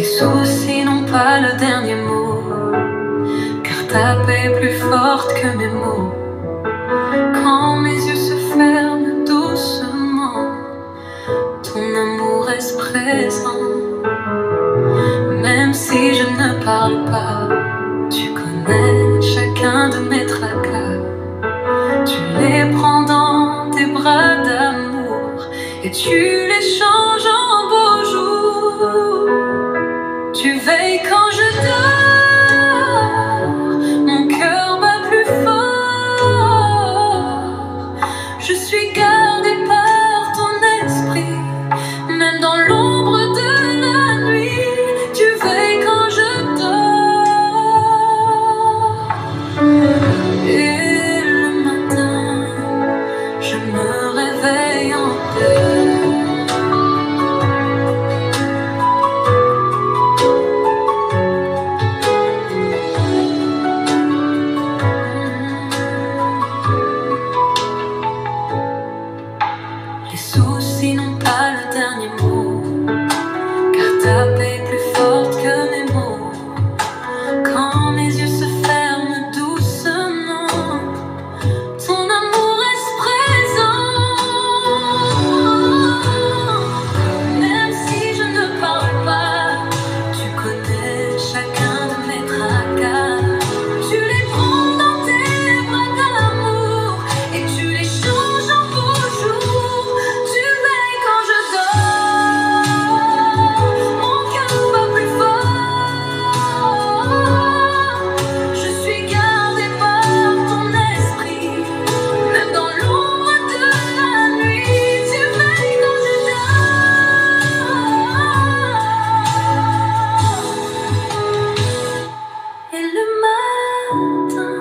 soucis n'ont pas le dernier mot, car ta paix est plus forte que mes mots. Quand mes yeux se ferment doucement, ton amour reste présent. Même si je ne parle pas, tu connais chacun de mes tracas. Tu les prends dans tes bras d'amour et tu les changes en beaux jours. Tu veilles quand je dors, mon cœur bat plus fort. Je suis gardée par ton esprit, même dans l'ombre de la nuit. Tu veilles quand je dors. Et le matin, je me réveille en paix. Les soucis n'ont pas le dernier mot, car ta paix est plus forte que mes mots. Quand mes yeux se ferment doucement, ton amour reste présent. Même si je ne parle pas, tu connais chacun de mes tracas. Tu les prends dans tes bras d'amour et tu les changes en beaux jours. Tu veilles quand je dors, mon cœur bat plus fort. Je suis gardée par ton esprit, même dans l'ombre de la nuit. Tu veilles quand je dors. Et le matin,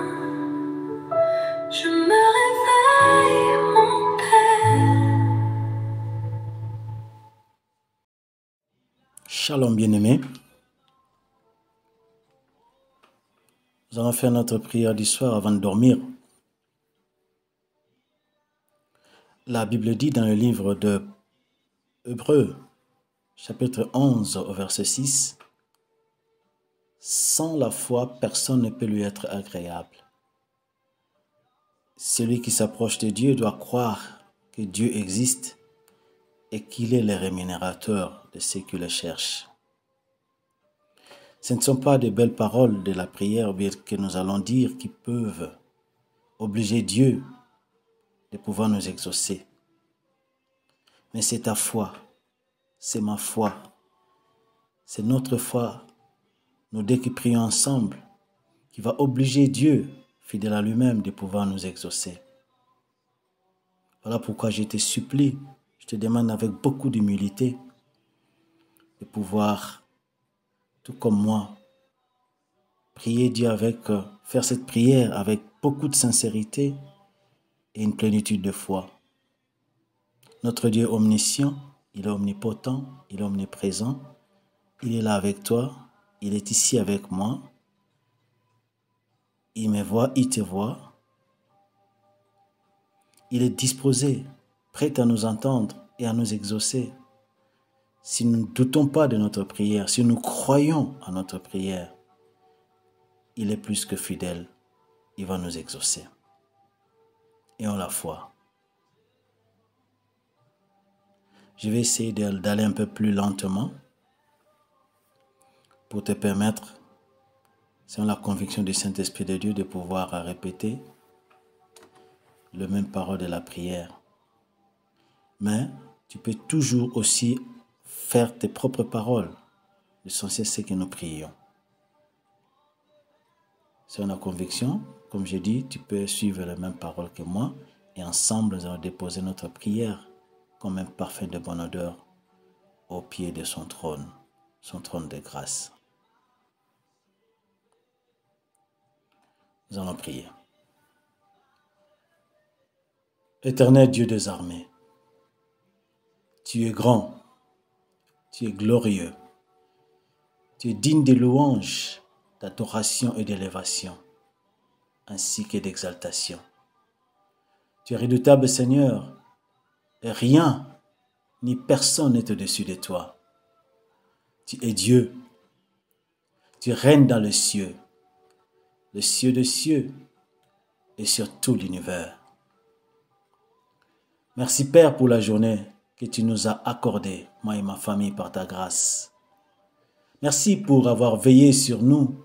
je me réveille en paix. Shalom bien-aimés. Nous allons faire notre prière du soir avant de dormir. La Bible dit dans le livre de Hébreux, chapitre 11, au verset 6, « Sans la foi, personne ne peut lui être agréable. Celui qui s'approche de Dieu doit croire que Dieu existe et qu'il est le rémunérateur de ceux qui le cherchent. » Ce ne sont pas de belles paroles de la prière que nous allons dire qui peuvent obliger Dieu de pouvoir nous exaucer. Mais c'est ta foi, c'est ma foi, c'est notre foi, nous deux qui prions ensemble, qui va obliger Dieu, fidèle à lui-même, de pouvoir nous exaucer. Voilà pourquoi je te supplie, je te demande avec beaucoup d'humilité de pouvoir, tout comme moi, prier Dieu faire cette prière avec beaucoup de sincérité et une plénitude de foi. Notre Dieu est omniscient, il est omnipotent, il est omniprésent, il est là avec toi, il est ici avec moi, il me voit, il te voit, il est disposé, prêt à nous entendre et à nous exaucer. Si nous ne doutons pas de notre prière, si nous croyons à notre prière, il est plus que fidèle, il va nous exaucer. Et on la foi. Je vais essayer d'aller un peu plus lentement pour te permettre, selon la conviction du Saint-Esprit de Dieu, de pouvoir répéter le même parole de la prière. Mais tu peux toujours aussi faire tes propres paroles. L'essentiel, c'est que nous prions. Selon la conviction, comme je dis, tu peux suivre les mêmes paroles que moi et ensemble, nous allons déposer notre prière comme un parfum de bonne odeur au pied de son trône de grâce. Nous allons prier. Éternel Dieu des armées, tu es grand, tu es glorieux, tu es digne de louanges, d'adoration et d'élévation, ainsi que d'exaltation. Tu es redoutable, Seigneur, et rien ni personne n'est au-dessus de toi. Tu es Dieu, Tu règnes dans les cieux de cieux et sur tout l'univers. Merci Père pour la journée que tu nous as accordée, moi et ma famille, par ta grâce. Merci pour avoir veillé sur nous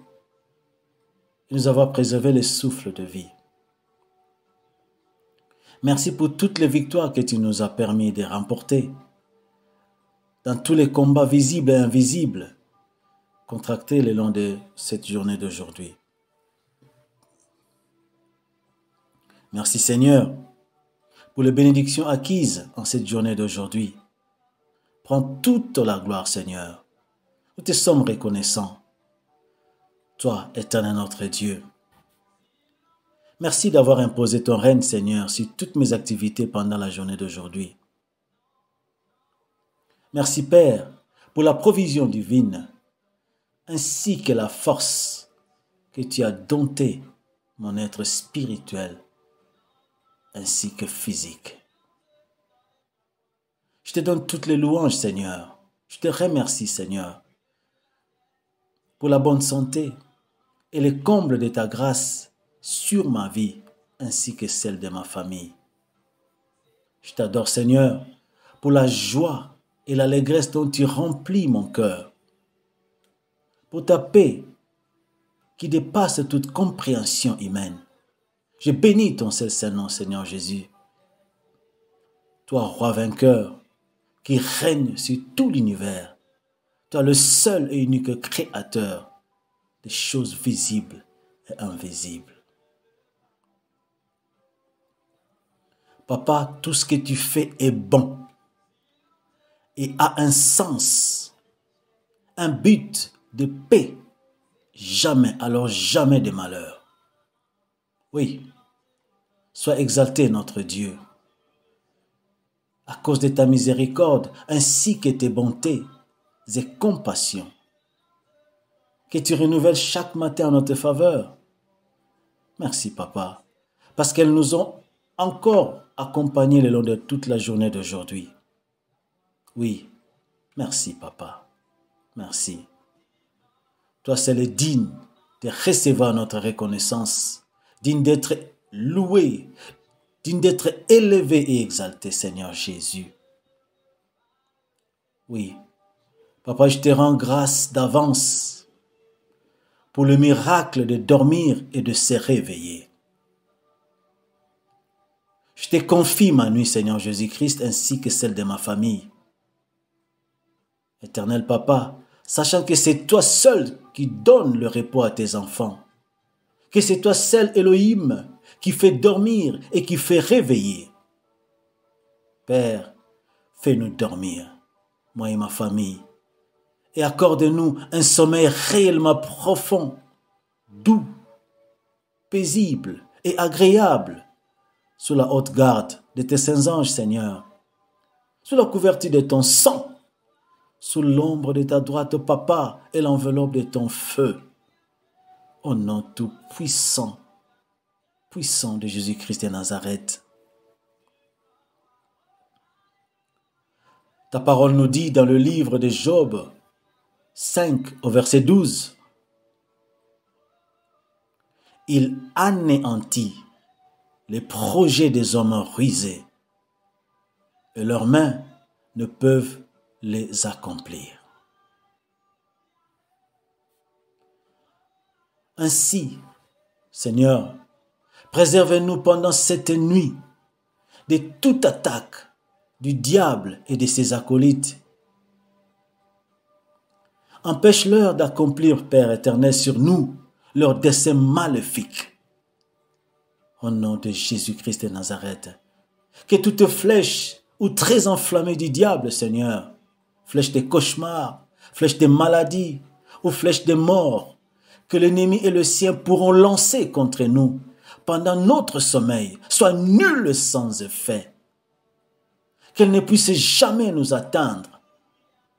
et nous avoir préservé le souffle de vie. Merci pour toutes les victoires que tu nous as permis de remporter dans tous les combats visibles et invisibles contractés le long de cette journée d'aujourd'hui. Merci Seigneur pour les bénédictions acquises en cette journée d'aujourd'hui. Prends toute la gloire Seigneur. Nous te sommes reconnaissants. Toi, éternel notre Dieu. Merci d'avoir imposé ton règne Seigneur sur toutes mes activités pendant la journée d'aujourd'hui. Merci Père pour la provision divine ainsi que la force que tu as dompté mon être spirituel ainsi que physique. Je te donne toutes les louanges, Seigneur. Je te remercie, Seigneur, pour la bonne santé et les combles de ta grâce sur ma vie ainsi que celle de ma famille. Je t'adore, Seigneur, pour la joie et l'allégresse dont tu remplis mon cœur, pour ta paix qui dépasse toute compréhension humaine. Je bénis ton seul nom, Seigneur Jésus. Toi, roi vainqueur, qui règne sur tout l'univers. Toi, le seul et unique créateur des choses visibles et invisibles. Papa, tout ce que tu fais est bon et a un sens, un but de paix. Jamais, alors jamais de malheur. Oui, sois exalté notre Dieu, à cause de ta miséricorde, ainsi que tes bontés et compassions, que tu renouvelles chaque matin en notre faveur. Merci, Papa, parce qu'elles nous ont encore accompagnés le long de toute la journée d'aujourd'hui. Oui, merci, Papa, merci. Toi seul es digne de recevoir notre reconnaissance, digne d'être loué, digne d'être élevé et exalté, Seigneur Jésus. Oui, Papa, je te rends grâce d'avance pour le miracle de dormir et de se réveiller. Je te confie ma nuit, Seigneur Jésus-Christ, ainsi que celle de ma famille. Éternel Papa, sachant que c'est toi seul qui donnes le repos à tes enfants, que c'est toi seul, Elohim, qui fait dormir et qui fait réveiller. Père, fais-nous dormir, moi et ma famille, et accorde-nous un sommeil réellement profond, doux, paisible et agréable, sous la haute garde de tes saints anges, Seigneur, sous la couverture de ton sang, sous l'ombre de ta droite, Papa, et l'enveloppe de ton feu. Au nom tout puissant, puissant de Jésus-Christ de Nazareth. Ta parole nous dit dans le livre de Job 5 au verset 12, « Il anéantit les projets des hommes rusés et leurs mains ne peuvent les accomplir. » Ainsi, Seigneur, préserve-nous pendant cette nuit de toute attaque du diable et de ses acolytes. Empêche-leur d'accomplir, Père éternel, sur nous leurs desseins maléfiques. Au nom de Jésus-Christ de Nazareth, que toute flèche ou très enflammée du diable, Seigneur, flèche des cauchemars, flèche des maladies ou flèche des morts, que l'ennemi et le sien pourront lancer contre nous pendant notre sommeil, soit nulle sans effet. Qu'elle ne puisse jamais nous atteindre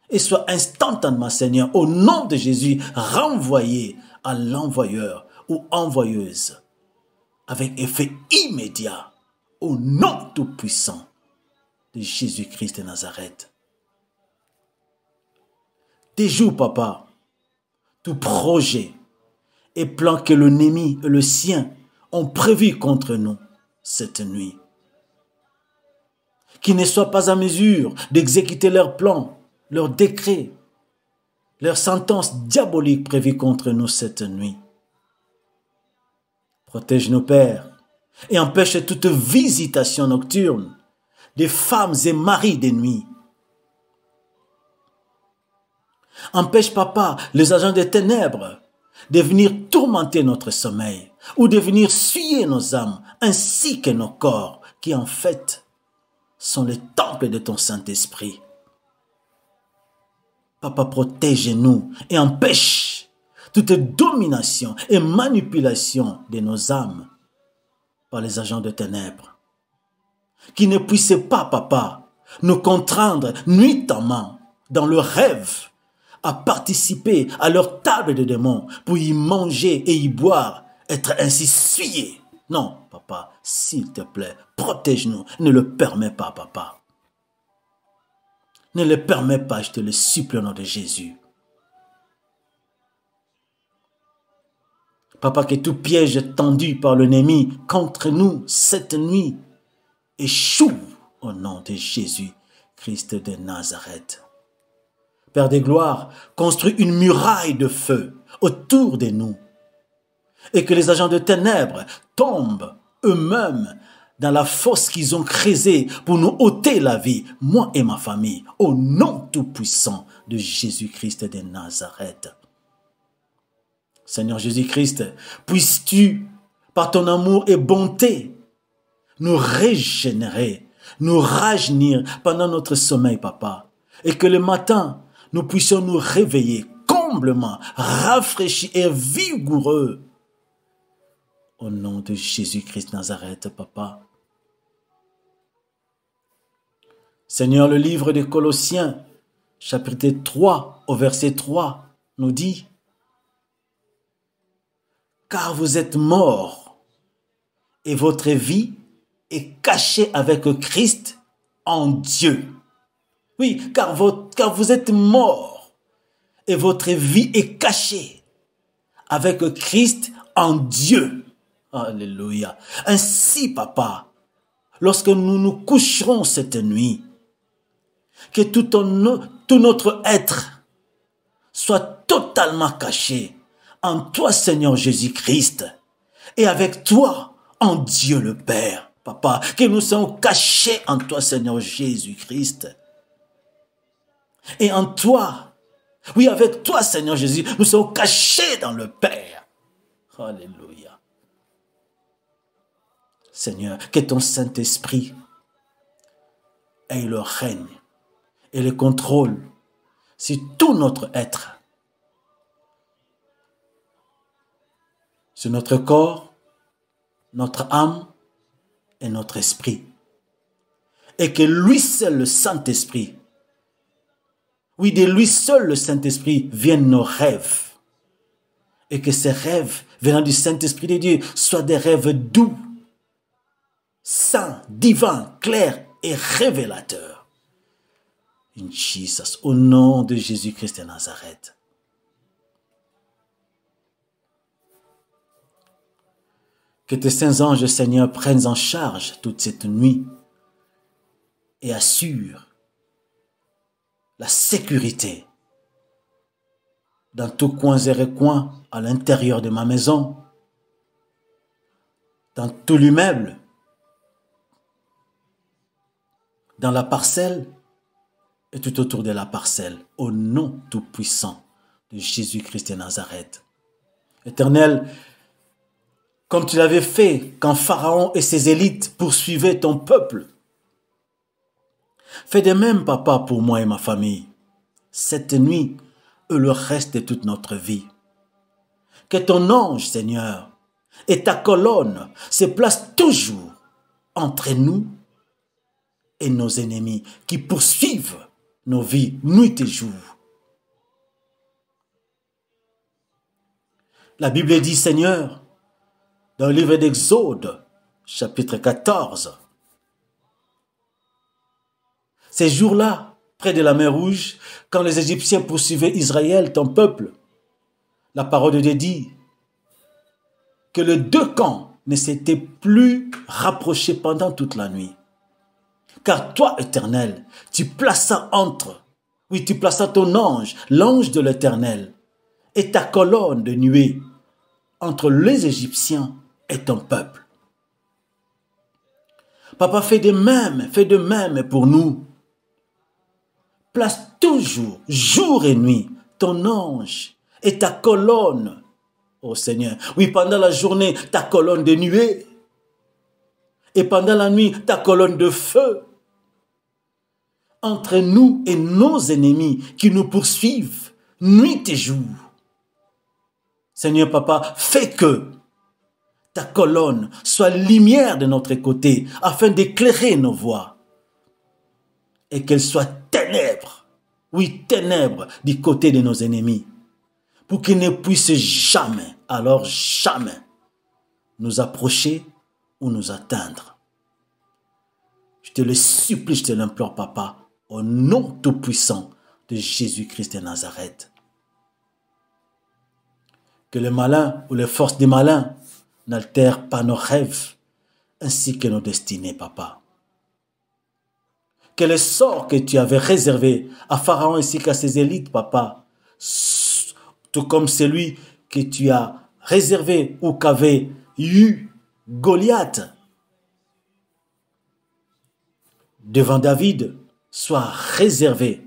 et soit instantanément, Seigneur, au nom de Jésus, renvoyée à l'envoyeur ou envoyeuse avec effet immédiat au nom tout-puissant de Jésus-Christ de Nazareth. Déjoue, Papa, tout projet et plan que l'ennemi et le sien ont prévu contre nous cette nuit. Qu'ils ne soient pas à mesure d'exécuter leurs plans, leurs décrets, leurs sentences diaboliques prévues contre nous cette nuit. Protège nos pères et empêche toute visitation nocturne des femmes et maris des nuits. Empêche, papa, les agents des ténèbres de venir tourmenter notre sommeil ou de venir souiller nos âmes ainsi que nos corps qui en fait sont les temples de ton Saint-Esprit. Papa, protège-nous et empêche toute domination et manipulation de nos âmes par les agents de ténèbres. Qui ne puissent pas, papa, nous contraindre nuitamment dans le rêve à participer à leur table de démons pour y manger et y boire, être ainsi souillés. Non, papa, s'il te plaît, protège-nous. Ne le permets pas, papa. Ne le permets pas, je te le supplie au nom de Jésus. Papa, que tout piège tendu par l'ennemi contre nous cette nuit échoue au nom de Jésus, Christ de Nazareth. Père des gloires, construis une muraille de feu autour de nous et que les agents de ténèbres tombent eux-mêmes dans la fosse qu'ils ont creusée pour nous ôter la vie, moi et ma famille, au nom tout-puissant de Jésus-Christ de Nazareth. Seigneur Jésus-Christ, puisses-tu, par ton amour et bonté, nous régénérer, nous rajeunir pendant notre sommeil, papa, et que le matin, nous puissions nous réveiller complètement, rafraîchis et vigoureux. Au nom de Jésus-Christ Nazareth, papa. Seigneur, le livre des Colossiens, chapitre 3, au verset 3, nous dit: car vous êtes morts et votre vie est cachée avec Christ en Dieu. Oui, car vous êtes morts et votre vie est cachée avec Christ en Dieu. Alléluia. Ainsi, papa, lorsque nous nous coucherons cette nuit, que tout notre être soit totalement caché en toi, Seigneur Jésus-Christ, et avec toi, en Dieu le Père, papa, que nous soyons cachés en toi, Seigneur Jésus-Christ. Et en toi, oui, avec toi, Seigneur Jésus, nous sommes cachés dans le Père. Alléluia. Seigneur, que ton Saint-Esprit ait le règne et le contrôle sur tout notre être, sur notre corps, notre âme et notre esprit. Et que lui seul, le Saint-Esprit, oui, de lui seul, le Saint-Esprit, viennent nos rêves. Et que ces rêves, venant du Saint-Esprit de Dieu, soient des rêves doux, saints, divins, clairs et révélateurs. In Jesus, au nom de Jésus-Christ de Nazareth. Que tes saints anges, Seigneur, prennent en charge toute cette nuit et assurent la sécurité dans tous coins et recoins à l'intérieur de ma maison, dans tout l'immeuble, dans la parcelle et tout autour de la parcelle, au nom tout-puissant de Jésus-Christ de Nazareth. Éternel, comme tu l'avais fait quand Pharaon et ses élites poursuivaient ton peuple, fais de même, papa, pour moi et ma famille, cette nuit et le reste de toute notre vie. Que ton ange, Seigneur, et ta colonne se placent toujours entre nous et nos ennemis qui poursuivent nos vies nuit et jour. La Bible dit, Seigneur, dans le livre d'Exode, chapitre 14, ces jours-là, près de la mer Rouge, quand les Égyptiens poursuivaient Israël, ton peuple, La parole de Dieu dit que les deux camps ne s'étaient plus rapprochés pendant toute la nuit. Car toi, Éternel, tu plaças ton ange, l'ange de l'Éternel, et ta colonne de nuée entre les Égyptiens et ton peuple. Papa, fais de même pour nous. Place toujours, jour et nuit, ton ange et ta colonne, ô Seigneur. Oui, pendant la journée, ta colonne de nuée, et pendant la nuit, ta colonne de feu, entre nous et nos ennemis qui nous poursuivent nuit et jour. Seigneur Papa, fais que ta colonne soit lumière de notre côté afin d'éclairer nos voies et qu'elle soit ténèbres, oui ténèbres du côté de nos ennemis pour qu'ils ne puissent jamais, alors jamais nous approcher ou nous atteindre. Je te le supplie, je te l'implore Papa, au nom tout-puissant de Jésus-Christ de Nazareth. Que le malin ou les forces des malins n'altèrent pas nos rêves ainsi que nos destinées, Papa. Que le sort que tu avais réservé à Pharaon ainsi qu'à ses élites, Papa, tout comme celui que tu as réservé ou qu'avait eu Goliath devant David, soit réservé.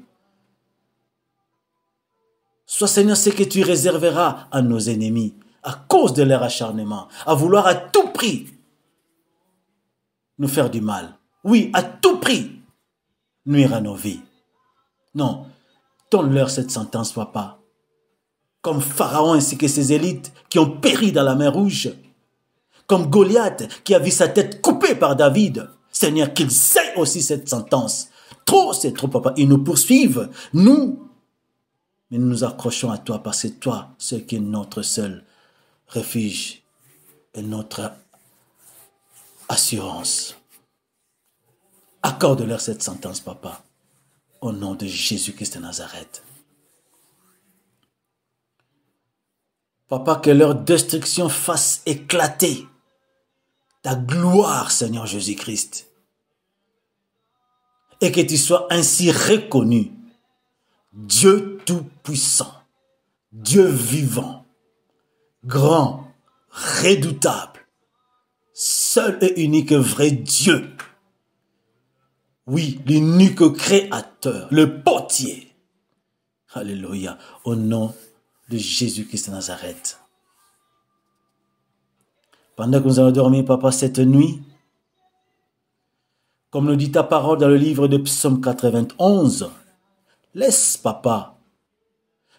Sois Seigneur ce que tu réserveras à nos ennemis à cause de leur acharnement, à vouloir à tout prix nous faire du mal. Oui, à tout prix nuire à nos vies. Non, donne-leur cette sentence, Papa. Comme Pharaon ainsi que ses élites qui ont péri dans la mer Rouge. Comme Goliath qui a vu sa tête coupée par David. Seigneur, qu'ils aient aussi cette sentence. Trop, c'est trop, Papa. Ils nous poursuivent, nous. Mais nous nous accrochons à toi parce que toi, ce qui est notre seul refuge et notre assurance. Accorde-leur cette sentence, Papa, au nom de Jésus-Christ de Nazareth. Papa, que leur destruction fasse éclater ta gloire, Seigneur Jésus-Christ. Et que tu sois ainsi reconnu, Dieu tout-puissant, Dieu vivant, grand, redoutable, seul et unique vrai Dieu. Oui, l'unique créateur, le potier. Alléluia, au nom de Jésus-Christ de Nazareth. Pendant que nous allons dormir, Papa, cette nuit, comme nous dit ta parole dans le livre de Psaume 91, laisse, Papa,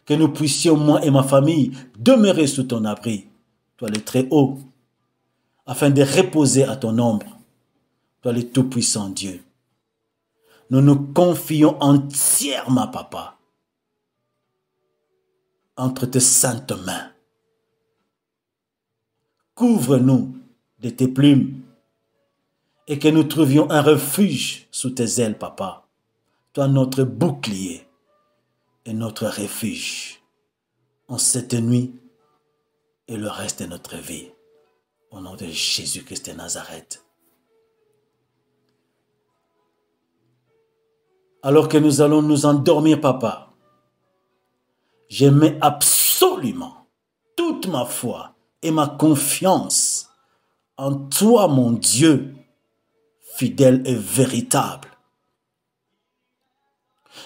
que nous puissions, moi et ma famille, demeurer sous ton abri, toi le Très-Haut, afin de reposer à ton ombre, toi le Tout-Puissant Dieu. Nous nous confions entièrement, Papa, entre tes saintes mains. Couvre-nous de tes plumes et que nous trouvions un refuge sous tes ailes, Papa. Toi, notre bouclier et notre refuge en cette nuit et le reste de notre vie. Au nom de Jésus-Christ de Nazareth. Alors que nous allons nous endormir, Papa, je mets absolument toute ma foi et ma confiance en toi, mon Dieu, fidèle et véritable.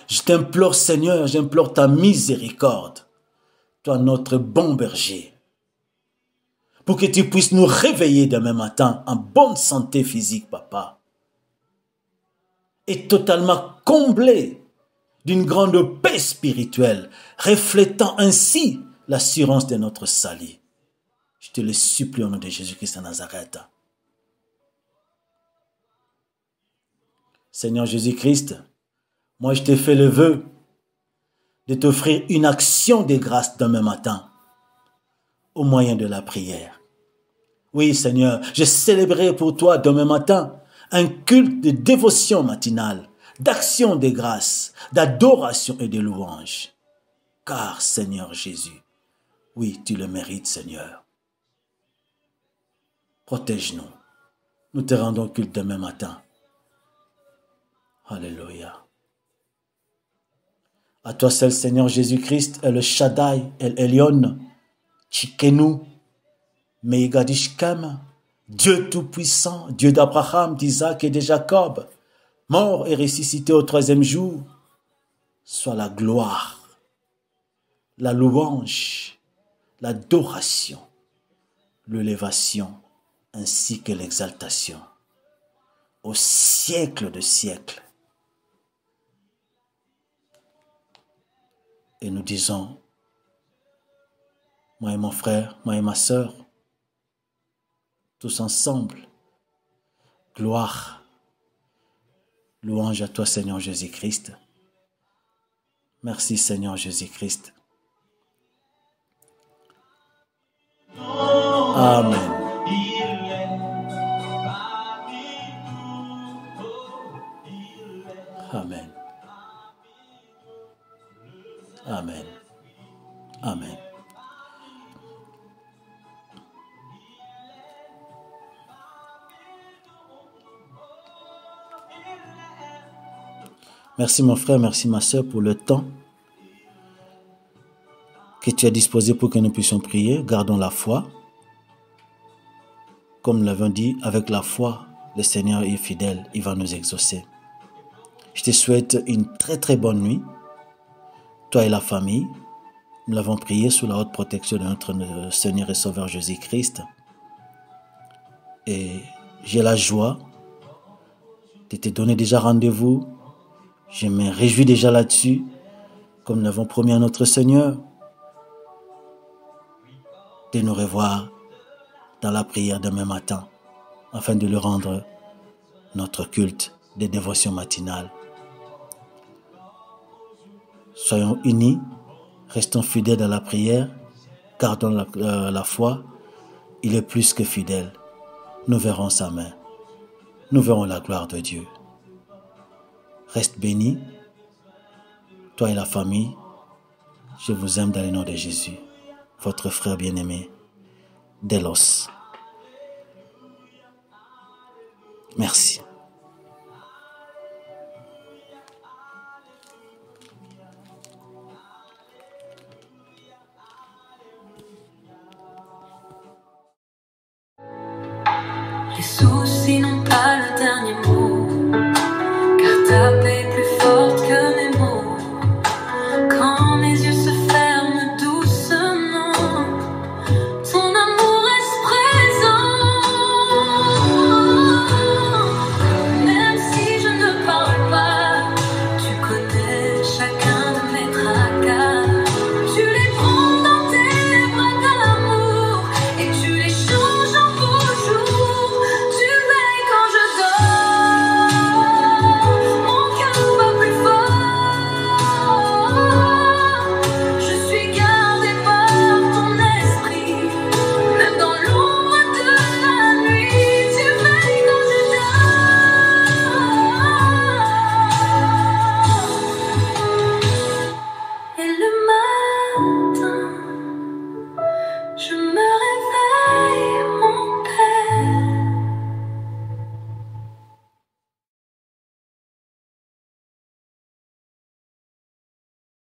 Je t'implore, Seigneur, j'implore ta miséricorde, toi notre bon berger, pour que tu puisses nous réveiller demain matin en bonne santé physique, Papa, et totalement comblé d'une grande paix spirituelle, reflétant ainsi l'assurance de notre salut. Je te le supplie au nom de Jésus-Christ de Nazareth. Seigneur Jésus-Christ, moi je te fais le vœu de t'offrir une action de grâce demain matin au moyen de la prière. Oui Seigneur, je célébrerai pour toi demain matin un culte de dévotion matinale, d'action de grâce, d'adoration et de louange. Car Seigneur Jésus, Oui, tu le mérites, Seigneur. Protège-nous. Nous te rendons culte demain matin. Alléluia. À toi seul, Seigneur Jésus-Christ, est le Shaddai, El Elyon, Tchikenu, Meigadishkem, Dieu Tout-Puissant, Dieu d'Abraham, d'Isaac et de Jacob, mort et ressuscité au troisième jour, soit la gloire, la louange, l'adoration, l'élévation, ainsi que l'exaltation, au siècle de siècles. Et nous disons, moi et mon frère, moi et ma sœur, tous ensemble, gloire, louange à toi Seigneur Jésus-Christ. Merci Seigneur Jésus-Christ. Amen. Amen. Amen. Amen. Merci mon frère, merci ma soeur pour le temps que tu as disposé pour que nous puissions prier. Gardons la foi. Comme nous l'avons dit, avec la foi, le Seigneur est fidèle, il va nous exaucer. Je te souhaite une très très bonne nuit. Toi et la famille, nous l'avons prié sous la haute protection de notre Seigneur et Sauveur Jésus-Christ. Et j'ai la joie de te donner déjà rendez-vous. Je me réjouis déjà là-dessus, comme nous l'avons promis à notre Seigneur, de nous revoir dans la prière demain matin, afin de lui rendre notre culte de dévotion matinale. Soyons unis, restons fidèles à la prière, gardons la foi. Il est plus que fidèle. Nous verrons sa main. Nous verrons la gloire de Dieu. Reste béni, toi et la famille. Je vous aime dans le nom de Jésus. Votre frère bien-aimé, Delos. Merci.